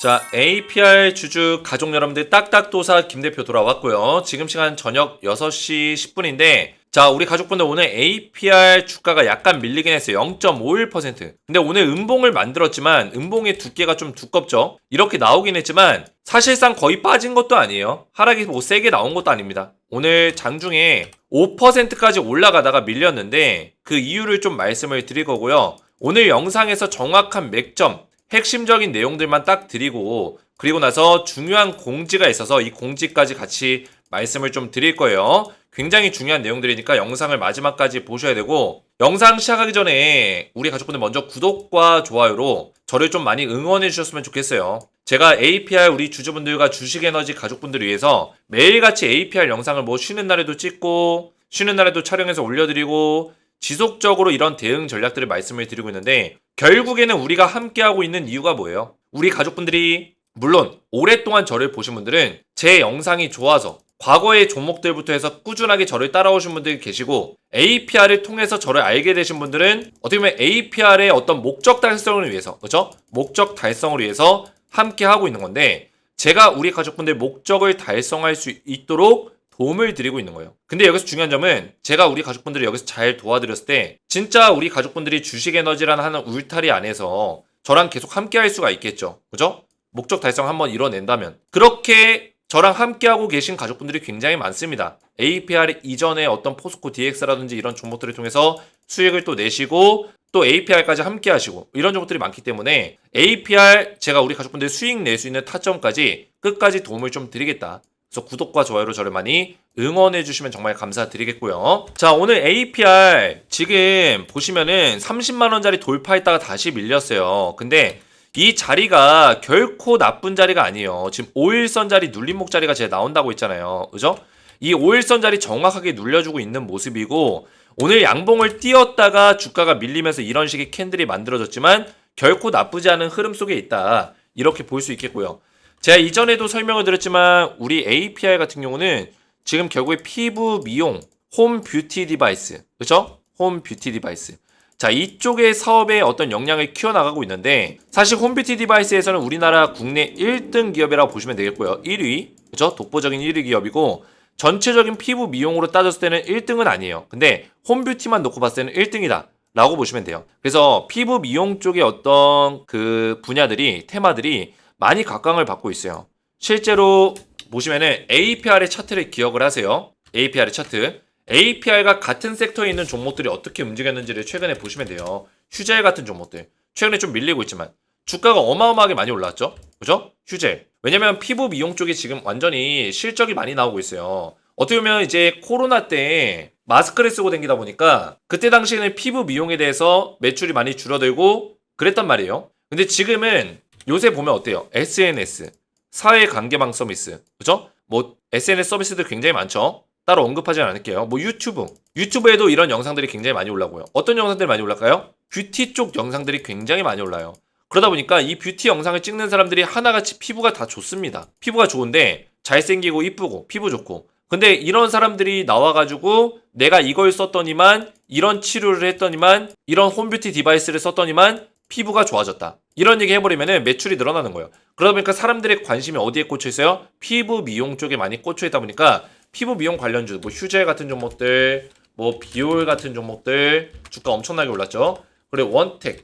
자, APR 주주 가족 여러분들 딱딱도사 김대표 돌아왔고요. 지금 시간 저녁 6시 10분인데 자, 우리 가족분들 오늘 APR 주가가 약간 밀리긴 했어요. 0.51%. 근데 오늘 음봉을 만들었지만 음봉의 두께가 좀 두껍죠. 이렇게 나오긴 했지만 사실상 거의 빠진 것도 아니에요. 하락이 뭐 세게 나온 것도 아닙니다. 오늘 장중에 5%까지 올라가다가 밀렸는데 그 이유를 좀 말씀을 드릴 거고요. 오늘 영상에서 정확한 맥점 핵심적인 내용들만 딱 드리고 그리고 나서 중요한 공지가 있어서 이 공지까지 같이 말씀을 좀 드릴 거예요. 굉장히 중요한 내용들이니까 영상을 마지막까지 보셔야 되고 영상 시작하기 전에 우리 가족분들 먼저 구독과 좋아요로 저를 좀 많이 응원해 주셨으면 좋겠어요. 제가 APR 우리 주주분들과 주식에너지 가족분들을 위해서 매일같이 APR 영상을 뭐 쉬는 날에도 찍고 쉬는 날에도 촬영해서 올려드리고 지속적으로 이런 대응 전략들을 말씀을 드리고 있는데 결국에는 우리가 함께하고 있는 이유가 뭐예요? 우리 가족분들이 물론 오랫동안 저를 보신 분들은 제 영상이 좋아서 과거의 종목들부터 해서 꾸준하게 저를 따라오신 분들이 계시고 APR을 통해서 저를 알게 되신 분들은 어떻게 보면 APR의 어떤 목적 달성을 위해서 그렇죠? 목적 달성을 위해서 함께 하고 있는 건데 제가 우리 가족분들 목적을 달성할 수 있도록 도움을 드리고 있는 거예요. 근데 여기서 중요한 점은 제가 우리 가족분들을 여기서 잘 도와드렸을 때 진짜 우리 가족분들이 주식에너지라는 하는 울타리 안에서 저랑 계속 함께 할 수가 있겠죠. 그죠? 목적 달성 한번 이뤄낸다면 그렇게 저랑 함께하고 계신 가족분들이 굉장히 많습니다. APR 이전에 어떤 포스코 DX라든지 이런 종목들을 통해서 수익을 또 내시고 또 APR까지 함께 하시고 이런 종목들이 많기 때문에 APR 제가 우리 가족분들 수익 낼 수 있는 타점까지 끝까지 도움을 좀 드리겠다. 그래서 구독과 좋아요로 저를 많이 응원해 주시면 정말 감사드리겠고요. 자, 오늘 APR 지금 보시면은 30만원짜리 돌파했다가 다시 밀렸어요. 근데 이 자리가 결코 나쁜 자리가 아니에요. 지금 5일선 자리 눌림목 자리가 제가 나온다고 했잖아요. 그죠? 이 5일선 자리 정확하게 눌려주고 있는 모습이고 오늘 양봉을 띄었다가 주가가 밀리면서 이런 식의 캔들이 만들어졌지만 결코 나쁘지 않은 흐름 속에 있다. 이렇게 볼 수 있겠고요. 제가 이전에도 설명을 드렸지만 우리 APR 같은 경우는 지금 결국에 피부 미용, 홈 뷰티 디바이스, 그렇죠? 홈 뷰티 디바이스. 자, 이쪽의 사업에 어떤 역량을 키워나가고 있는데 사실 홈 뷰티 디바이스에서는 우리나라 국내 1등 기업이라고 보시면 되겠고요. 1위, 그렇죠? 독보적인 1위 기업이고 전체적인 피부 미용으로 따졌을 때는 1등은 아니에요. 근데 홈 뷰티만 놓고 봤을 때는 1등이다. 라고 보시면 돼요. 그래서 피부 미용 쪽의 어떤 그 분야들이, 테마들이 많이 각광을 받고 있어요. 실제로 보시면은 APR의 차트를 기억을 하세요. APR의 차트. APR과 같은 섹터에 있는 종목들이 어떻게 움직였는지를 최근에 보시면 돼요. 휴젤 같은 종목들. 최근에 좀 밀리고 있지만 주가가 어마어마하게 많이 올랐죠. 그죠? 휴젤. 왜냐면 피부 미용 쪽이 지금 완전히 실적이 많이 나오고 있어요. 어떻게 보면 이제 코로나 때 마스크를 쓰고 다니다 보니까 그때 당시에는 피부 미용에 대해서 매출이 많이 줄어들고 그랬단 말이에요. 근데 지금은 요새 보면 어때요? SNS, 사회관계망 서비스, 그죠? 뭐 SNS 서비스들 굉장히 많죠? 따로 언급하지 않을게요. 뭐 유튜브에도 이런 영상들이 굉장히 많이 올라오고요. 어떤 영상들이 많이 올라가요? 뷰티 쪽 영상들이 굉장히 많이 올라요. 그러다 보니까 이 뷰티 영상을 찍는 사람들이 하나같이 피부가 다 좋습니다. 피부가 좋은데 잘생기고 이쁘고 피부 좋고 근데 이런 사람들이 나와가지고 내가 이걸 썼더니만 이런 치료를 했더니만 이런 홈뷰티 디바이스를 썼더니만 피부가 좋아졌다. 이런 얘기 해버리면 매출이 늘어나는 거예요. 그러다 보니까 사람들의 관심이 어디에 꽂혀 있어요? 피부 미용 쪽에 많이 꽂혀 있다 보니까 피부 미용 관련주, 뭐 휴젤 같은 종목들, 뭐 비올 같은 종목들 주가 엄청나게 올랐죠. 그리고 원텍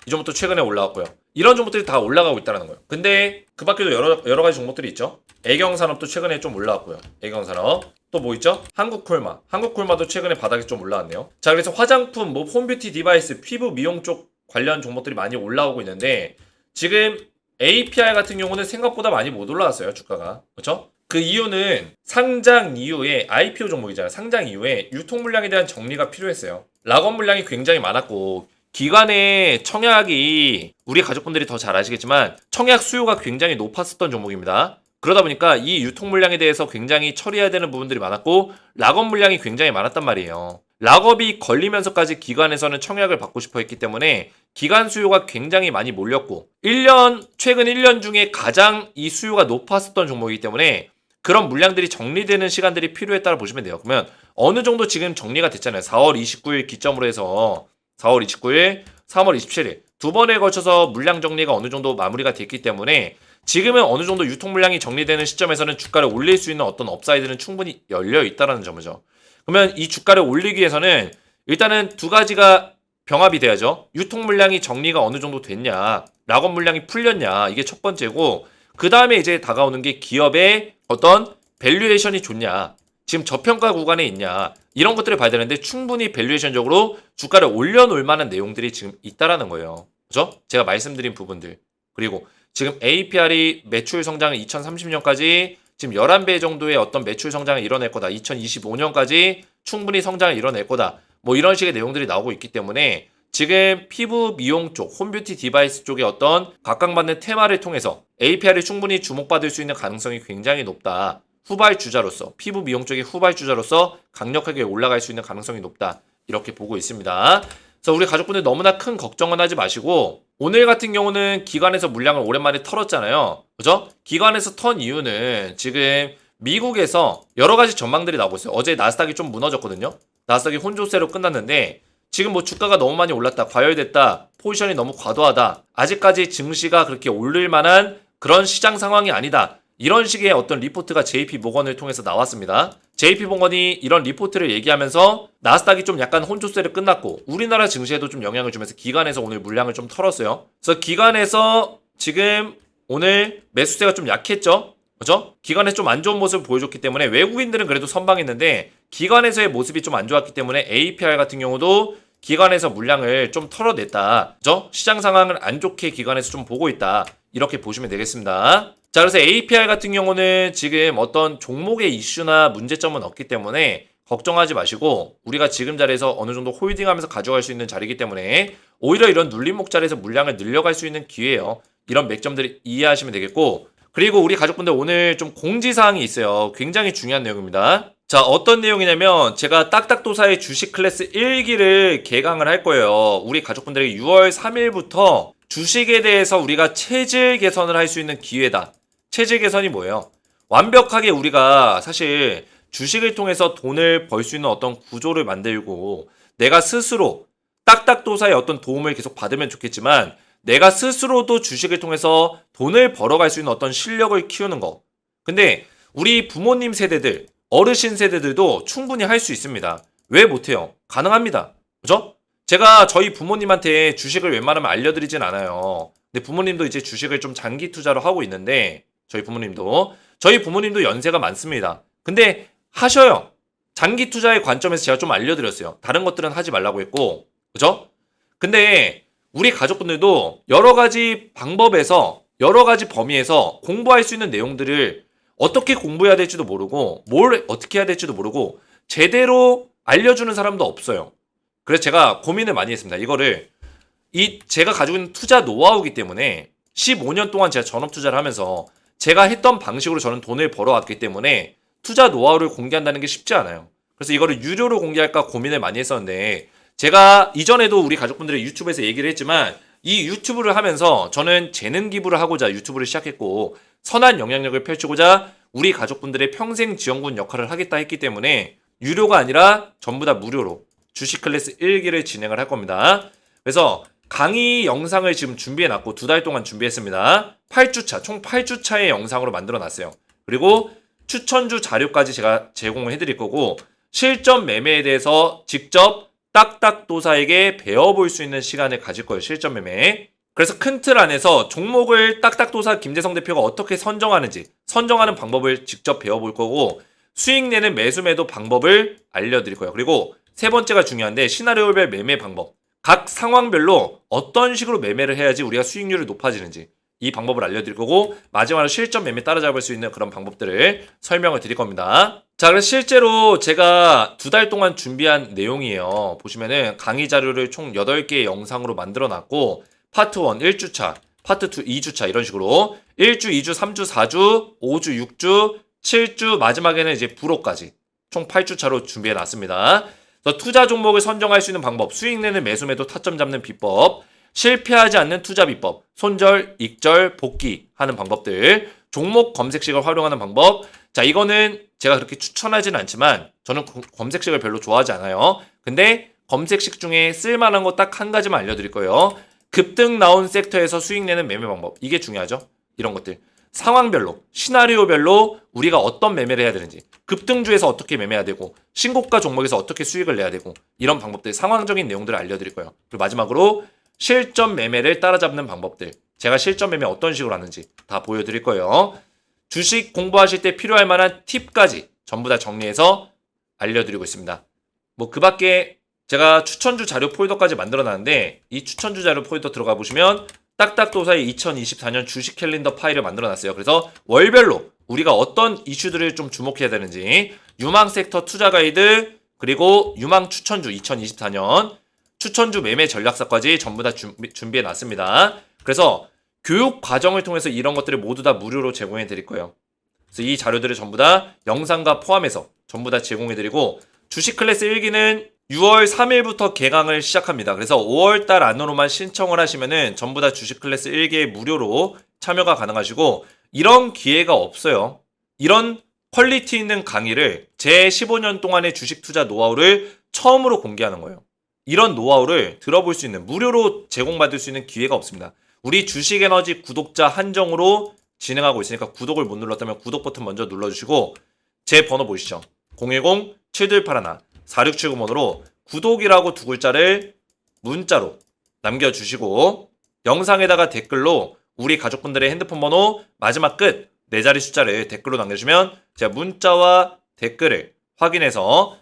이 종목도 최근에 올라왔고요. 이런 종목들이 다 올라가고 있다는 거예요. 근데 그 밖에도 여러 가지 종목들이 있죠. 애경산업도 최근에 좀 올라왔고요. 애경산업. 또 뭐 있죠? 한국콜마. 한국콜마도 최근에 바닥에 좀 올라왔네요. 자, 그래서 화장품, 뭐 홈뷰티 디바이스, 피부 미용 쪽 관련 종목들이 많이 올라오고 있는데 지금 APR 같은 경우는 생각보다 많이 못 올라왔어요. 주가가. 그렇죠? 그 이유는 상장 이후에 IPO 종목이잖아요. 상장 이후에 유통 물량에 대한 정리가 필요했어요. 락업 물량이 굉장히 많았고 기관의 청약이 우리 가족분들이 더 잘 아시겠지만 청약 수요가 굉장히 높았었던 종목입니다. 그러다 보니까 이 유통 물량에 대해서 굉장히 처리해야 되는 부분들이 많았고 락업 물량이 굉장히 많았단 말이에요. 락업이 걸리면서까지 기관에서는 청약을 받고 싶어 했기 때문에 기관 수요가 굉장히 많이 몰렸고 최근 1년 중에 가장 이 수요가 높았었던 종목이기 때문에 그런 물량들이 정리되는 시간들이 필요했다고 보시면 돼요. 그러면 어느 정도 지금 정리가 됐잖아요. 4월 29일 기점으로 해서 4월 29일, 3월 27일 두 번에 걸쳐서 물량 정리가 어느 정도 마무리가 됐기 때문에 지금은 어느 정도 유통 물량이 정리되는 시점에서는 주가를 올릴 수 있는 어떤 업사이드는 충분히 열려 있다는 점이죠. 그러면 이 주가를 올리기 위해서는 일단은 두 가지가 병합이 돼야죠. 유통 물량이 정리가 어느 정도 됐냐, 락업 물량이 풀렸냐, 이게 첫 번째고, 그 다음에 이제 다가오는 게 기업의 어떤 밸류에이션이 좋냐, 지금 저평가 구간에 있냐, 이런 것들을 봐야 되는데 충분히 밸류에이션적으로 주가를 올려놓을 만한 내용들이 지금 있다라는 거예요. 그죠? 제가 말씀드린 부분들. 그리고 지금 APR이 매출 성장을 2030년까지 지금 11배 정도의 어떤 매출 성장을 이뤄낼 거다. 2025년까지 충분히 성장을 이뤄낼 거다. 뭐 이런 식의 내용들이 나오고 있기 때문에 지금 피부 미용 쪽, 홈뷰티 디바이스 쪽의 어떤 각광받는 테마를 통해서 APR이 충분히 주목받을 수 있는 가능성이 굉장히 높다. 후발주자로서, 피부 미용 쪽의 후발주자로서 강력하게 올라갈 수 있는 가능성이 높다. 이렇게 보고 있습니다. 그래서 우리 가족분들 너무나 큰 걱정은 하지 마시고, 오늘 같은 경우는 기관에서 물량을 오랜만에 털었잖아요. 그죠? 기관에서 턴 이유는 지금 미국에서 여러 가지 전망들이 나오고 있어요. 어제 나스닥이 좀 무너졌거든요. 나스닥이 혼조세로 끝났는데 지금 뭐 주가가 너무 많이 올랐다, 과열됐다, 포지션이 너무 과도하다, 아직까지 증시가 그렇게 오를 만한 그런 시장 상황이 아니다. 이런 식의 어떤 리포트가 JP모건을 통해서 나왔습니다. JP모건이 이런 리포트를 얘기하면서 나스닥이 좀 약간 혼조세를 끝났고 우리나라 증시에도 좀 영향을 주면서 기관에서 오늘 물량을 좀 털었어요. 그래서 기관에서 지금 오늘 매수세가 좀 약했죠. 그죠? 기관에서 좀 안 좋은 모습을 보여줬기 때문에 외국인들은 그래도 선방했는데 기관에서의 모습이 좀 안 좋았기 때문에 APR 같은 경우도 기관에서 물량을 좀 털어냈다. 그죠? 시장 상황을 안 좋게 기관에서 좀 보고 있다. 이렇게 보시면 되겠습니다. 자, 그래서 APR 같은 경우는 지금 어떤 종목의 이슈나 문제점은 없기 때문에 걱정하지 마시고 우리가 지금 자리에서 어느 정도 홀딩하면서 가져갈 수 있는 자리이기 때문에 오히려 이런 눌림목 자리에서 물량을 늘려갈 수 있는 기회예요. 이런 맥점들을 이해하시면 되겠고, 그리고 우리 가족분들 오늘 좀 공지사항이 있어요. 굉장히 중요한 내용입니다. 자, 어떤 내용이냐면 제가 딱딱도사의 주식 클래스 1기를 개강을 할 거예요. 우리 가족분들에게 6월 3일부터 주식에 대해서 우리가 체질 개선을 할 수 있는 기회다. 체질 개선이 뭐예요? 완벽하게 우리가 사실 주식을 통해서 돈을 벌 수 있는 어떤 구조를 만들고 내가 스스로 딱딱도사의 어떤 도움을 계속 받으면 좋겠지만 내가 스스로도 주식을 통해서 돈을 벌어갈 수 있는 어떤 실력을 키우는 거. 근데 우리 부모님 세대들, 어르신 세대들도 충분히 할 수 있습니다. 왜 못해요? 가능합니다. 그죠? 제가 저희 부모님한테 주식을 웬만하면 알려드리진 않아요. 근데 부모님도 이제 주식을 좀 장기 투자로 하고 있는데 저희 부모님도 연세가 많습니다. 근데 하셔요. 장기 투자의 관점에서 제가 좀 알려드렸어요. 다른 것들은 하지 말라고 했고, 그죠? 근데 우리 가족분들도 여러 가지 방법에서 여러 가지 범위에서 공부할 수 있는 내용들을 어떻게 공부해야 될지도 모르고 뭘 어떻게 해야 될지도 모르고 제대로 알려주는 사람도 없어요. 그래서 제가 고민을 많이 했습니다. 이거를 제가 가지고 있는 투자 노하우이기 때문에 15년 동안 제가 전업 투자를 하면서 제가 했던 방식으로 저는 돈을 벌어왔기 때문에 투자 노하우를 공개한다는 게 쉽지 않아요. 그래서 이거를 유료로 공개할까 고민을 많이 했었는데 제가 이전에도 우리 가족분들의 유튜브에서 얘기를 했지만 이 유튜브를 하면서 저는 재능 기부를 하고자 유튜브를 시작했고 선한 영향력을 펼치고자 우리 가족분들의 평생 지원군 역할을 하겠다 했기 때문에 유료가 아니라 전부 다 무료로 주식 클래스 1기를 진행을 할 겁니다. 그래서 강의 영상을 지금 준비해놨고 2달 동안 준비했습니다. 8주차, 총 8주차의 영상으로 만들어놨어요. 그리고 추천주 자료까지 제가 제공을 해드릴 거고 실전 매매에 대해서 직접 딱딱도사에게 배워볼 수 있는 시간을 가질 거예요. 실전 매매. 그래서 큰 틀 안에서 종목을 딱딱도사 김재성 대표가 어떻게 선정하는지 선정하는 방법을 직접 배워볼 거고 수익 내는 매수 매도 방법을 알려드릴 거예요. 그리고 세 번째가 중요한데 시나리오별 매매 방법. 각 상황별로 어떤 식으로 매매를 해야지 우리가 수익률이 높아지는지 이 방법을 알려드릴 거고 마지막으로 실전 매매 따라잡을 수 있는 그런 방법들을 설명을 드릴 겁니다. 자, 그래서 실제로 제가 2달 동안 준비한 내용이에요. 보시면은 강의 자료를 총 8개의 영상으로 만들어 놨고 파트 1 1주차, 파트 2 2주차 이런 식으로 1주, 2주, 3주, 4주, 5주, 6주, 7주 마지막에는 이제 불호까지 총 8주차로 준비해 놨습니다. 투자 종목을 선정할 수 있는 방법, 수익 내는 매수 매도 타점 잡는 비법, 실패하지 않는 투자 비법, 손절, 익절, 복귀 하는 방법들, 종목 검색식을 활용하는 방법. 자, 이거는 제가 그렇게 추천하진 않지만 저는 검색식을 별로 좋아하지 않아요. 근데 검색식 중에 쓸만한 거 딱 한 가지만 알려드릴 거예요. 급등 나온 섹터에서 수익 내는 매매 방법. 이게 중요하죠. 이런 것들. 상황별로, 시나리오별로 우리가 어떤 매매를 해야 되는지, 급등주에서 어떻게 매매해야 되고, 신고가 종목에서 어떻게 수익을 내야 되고, 이런 방법들, 상황적인 내용들을 알려드릴 거예요. 그리고 마지막으로 실전 매매를 따라잡는 방법들. 제가 실전 매매 어떤 식으로 하는지 다 보여드릴 거예요. 주식 공부하실 때 필요할 만한 팁까지 전부 다 정리해서 알려드리고 있습니다. 뭐 그 밖에 제가 추천주 자료 폴더까지 만들어놨는데 이 추천주 자료 폴더 들어가 보시면 딱딱도사의 2024년 주식 캘린더 파일을 만들어놨어요. 그래서 월별로 우리가 어떤 이슈들을 좀 주목해야 되는지 유망 섹터 투자 가이드 그리고 유망 추천주 2024년 추천주 매매 전략서까지 전부 다 준비해놨습니다. 그래서 교육 과정을 통해서 이런 것들을 모두 다 무료로 제공해 드릴 거예요. 그래서 이 자료들을 전부 다 영상과 포함해서 전부 다 제공해 드리고 주식 클래스 1기는 6월 3일부터 개강을 시작합니다. 그래서 5월달 안으로만 신청을 하시면은 전부 다 주식 클래스 1기에 무료로 참여가 가능하시고 이런 기회가 없어요. 이런 퀄리티 있는 강의를 제 15년 동안의 주식 투자 노하우를 처음으로 공개하는 거예요. 이런 노하우를 들어볼 수 있는 무료로 제공받을 수 있는 기회가 없습니다. 우리 주식에너지 구독자 한정으로 진행하고 있으니까 구독을 못 눌렀다면 구독 버튼 먼저 눌러주시고 제 번호 보이시죠? 010-7281-4679번호로 구독이라고 두 글자를 문자로 남겨주시고 영상에다가 댓글로 우리 가족분들의 핸드폰 번호 마지막 끝 4자리 숫자를 댓글로 남겨주시면 제가 문자와 댓글을 확인해서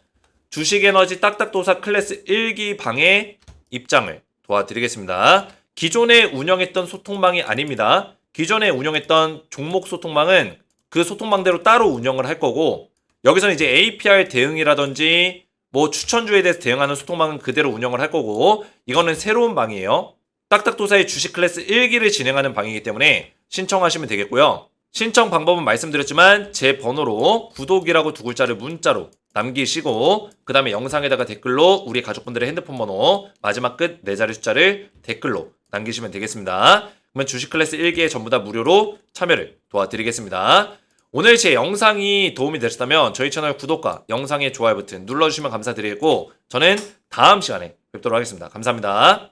주식에너지 딱딱도사 클래스 1기 방의 입장을 도와드리겠습니다. 기존에 운영했던 소통방이 아닙니다. 기존에 운영했던 종목 소통방은 그 소통방대로 따로 운영을 할 거고 여기서는 이제 APR 대응이라든지 뭐 추천주에 대해서 대응하는 소통방은 그대로 운영을 할 거고 이거는 새로운 방이에요. 딱딱도사의 주식 클래스 1기를 진행하는 방이기 때문에 신청하시면 되겠고요. 신청 방법은 말씀드렸지만 제 번호로 구독이라고 두 글자를 문자로 남기시고 그 다음에 영상에다가 댓글로 우리 가족분들의 핸드폰 번호 마지막 끝 4자리 숫자를 댓글로 남기시면 되겠습니다. 그러면 주식 클래스 1기에 전부 다 무료로 참여를 도와드리겠습니다. 오늘 제 영상이 도움이 되셨다면 저희 채널 구독과 영상의 좋아요 버튼 눌러주시면 감사드리겠고 저는 다음 시간에 뵙도록 하겠습니다. 감사합니다.